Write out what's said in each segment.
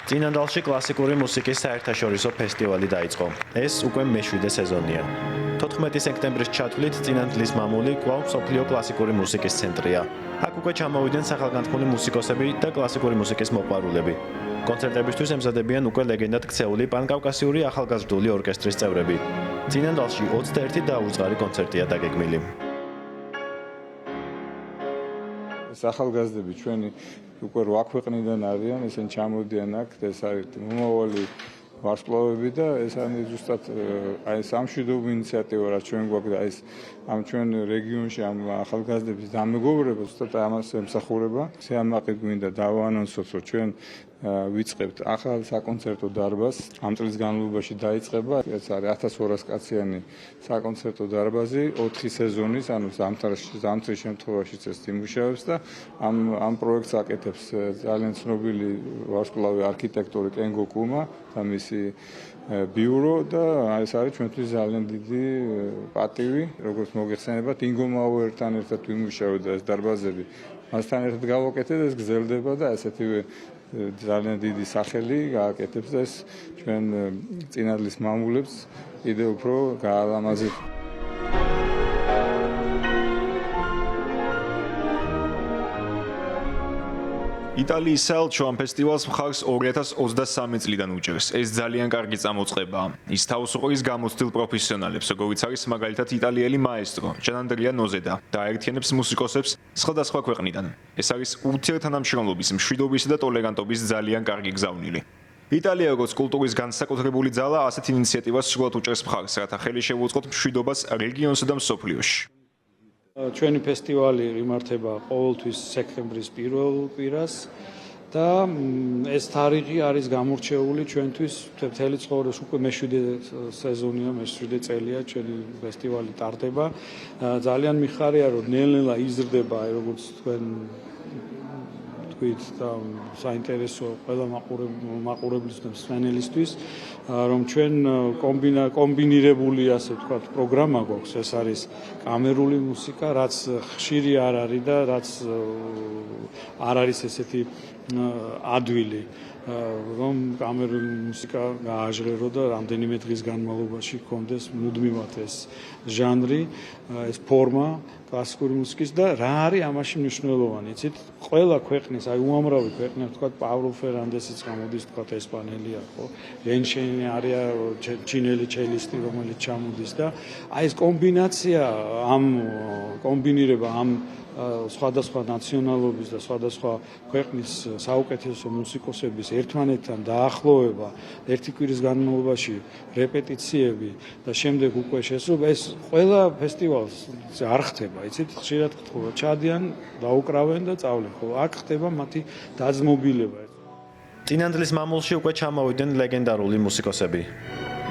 წინანდალში კლასიკური მუსიკის საერთაშორისო ფესტივალი დაიწყო. ეს უკვე მე-7 სეზონია. 14 სექტემბრის ჩათვლით წინანდლის მამული კვლავ მსოფლიო კლასიკური მუსიკის ცენტრია. აქ უკვე ჩამოვიდნენ სახელგანთქმული მუსიკოსები და კლასიკური მუსიკის მოყვარულები. კონცერტებისთვის ემზადებიან უკვე ლეგენდად ქცეული პანკავკასიური ახალგაზრდული ორკესტრის წევრები. წინანდალში 21 დაუწყარი კონცერტია დაგეგმილი. ახალგაზრდები ჩვენი უკვე 8 ქვეყნიდან არიან, ისინი ჩამოდიან აქ, ეს არის მომავალი ვარსკვლავები და ეს არის ზუსტად აი სამშვიდობო ინიციატივა, რაც ჩვენ გვაქვს და ეს ამ ჩვენ რეგიონში ამ ახალგაზრდების დამეგობრება ზუსტად ამას ემსახურება. სიამაყე გვინდა დავაანონსოთ, რომ ჩვენ ვიწყებთ ახალ საკონცერტო დარბაზს. ამ წლის განმავლობაში დაიწყება, ეს არის 1200 კაციანი საკონცერტო დარბაზი, 4 სეზონის, ანუ ზამთრის შემთხვევაშიც ეს იმუშავებს და ამ პროექტს აკეთებს ძალიან ცნობილი ვარსკვლავი არქიტექტორი კენგო კუმა და მისი ბიურო და ეს არის ჩვენთვის ძალიან დიდი პატივი, როგორც მოგეხსენებათ, ინგო მაუერთან ერთად ვიმუშავებთ ეს დარბაზები. მასთან ერთად გავაკეთეთ, ეს გრძელდება და ასეთივე ძალიან დიდი სახელი გააკეთებს და ეს ჩვენ წინადლის მამულებს კიდევ უფრო გაალამაზებს. იტალიის საელჩო ამ ფესტივალს მხარს 2023 წლიდან უჭერს. ეს ძალიან კარგი წამოწყებაა. ის თავს უყრის გამოცდილ პროფესიონალებს, როგორიც არის მაგალითად იტალიელი მაესტრო ჯანანდრია ნოზედა და აერთიანებს მუსიკოსებს სხვადასხვა ქვეყნიდან. ეს არის ურთიერთთანამშრომლობის, მშვიდობისა და ტოლერანტობის ძალიან კარგი გზავნილი. იტალია როგორც კულტურის განსაკუთრებული ძალა ასეთ ინიციატივას სრულად უჭერს მხარს, რათა ხელი შევუწყოთ მშვიდობას რეგიონსა და მსოფლიოში. ჩვენი ფესტივალი იმართება ყოველთვის სექტემბრის პირველ კვირას და ეს თარიღი არის გამორჩეული ჩვენთვის მთელი ცხოვრების უკვე მე-7 სეზონია, მე-7 წელია ჩვენი ფესტივალი ტარდება. ძალიან მიხარია, რომ ნელ-ნელა იზრდება, როგორც თქვენ და საინტერესო ყველა მაყურებლის და მსმენელისთვის, რომ ჩვენ კომბინირებული ასე ვთქვათ პროგრამა გვაქვს, ეს არის კამერული მუსიკა, რაც ხშირი არ არის და რაც არ არის ესეთი ადვილი, რომ კამერული მუსიკა გააჟღერო და რამდენიმე დღის განმავლობაში გქონდეს მუდმივად ეს ჟანრი, ეს ფორმა კლასიკური მუსიკის და რა არის ამაში მნიშვნელოვანი, იცით? ყველა ქვეყნის, აი უამრავი ქვეყნა, ვთქვათ, პაულო ფერანდესიც გამოდის, ვთქვათ, ესპანელია, ხო? ლენშენი არის ჩინელი ჩელისტი, რომელიც ჩამოდის და აი ეს კომბინაცია, კომბინირება ამ სხვადასხვა ნაციონალობის და სხვადასხვა ქვეყნის საუკეთესო მუსიკოსების ერთმანეთთან დაახლოვება, ერთი კვირის განმავლობაში რეპეტიციები და შემდეგ უკვე შესრულება, ეს ყველა ფესტივალს არ ხდება, იცით, ხშირად ხდება, ჩადიან, დაუკრავენ და წავლენ, ხო, აქ ხდება მათი დაძმობილება. წინანდლის მამულში უკვე ჩამოვიდნენ ლეგენდარული მუსიკოსები.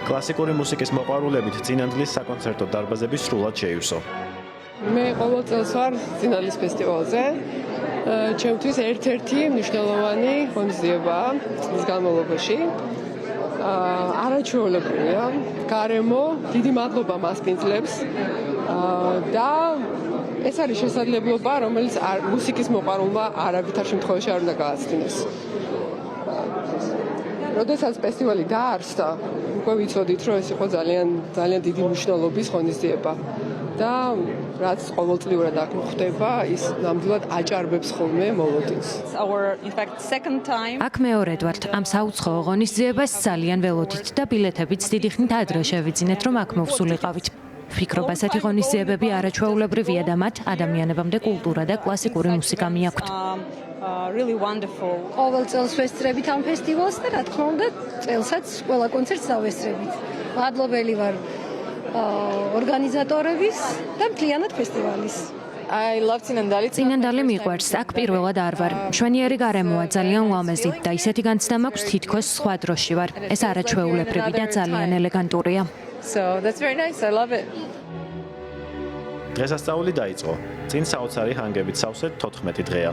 კლასიკური მუსიკის მოყვარულებით წინანდლის საკონცერტო დარბაზები სრულად შეივსო. მე ყოველ წელს ვარ წინანდლის ფესტივალზე. ჩემთვის ერთ-ერთი მნიშვნელოვანი ღონისძიებაა წლის განმავლობაში. არაჩვეულებრივია. გარემო დიდი მადლობა მასპინძლებს და ეს არის შესაძლებლობა, რომელიც მუსიკის მოყვარულმა არავითარ შემთხვევაში არ უნდა გააცდინოს. როდესაც ფესტივალი დაარსდა, უკვე ვიცოდით, რომ ეს იყო ძალიან დიდი მნიშვნელობის ღონისძიება. და რაც ყოველწლიურად აქ ხდება, ის ნამდვილად აჭარბებს ხოლმე მოლოდინს. აქ მეორედ ვართ ამ საუცხოო ღონისძიებას ძალიან ველოდით და ბილეთებიც დიდი ხნით ადრე შევიძინეთ, რომ აქ მოვსულიყავით. ვფიქრობ, ასეთი ღონისძიებები არაჩვეულებრივია და მათ ადამიანებამდე კულტურა და კლასიკური მუსიკა მიაქვთ. ყოველ წელს ვესწრებით ამ ფესტივალს და რა თქმა უნდა, წელსაც ყველა კონცერტს დავესწრებით. მადლობელი ვარ ორგანიზატორების და მთლიანად ფესტივალის. წინანდალი მიყვარს, აქ პირველად არ ვარ. მშვენიერი გარემოა, ძალიან ლამაზი და ისეთი განცდა მაქვს, თითქოს სხვა დროში ვარ. ეს არაჩვეულებრივი და ძალიან ელეგანტურია. დღესასწაული დაიწყო. წინ საოცარი ჰანგებით სავსე 14 დღეა.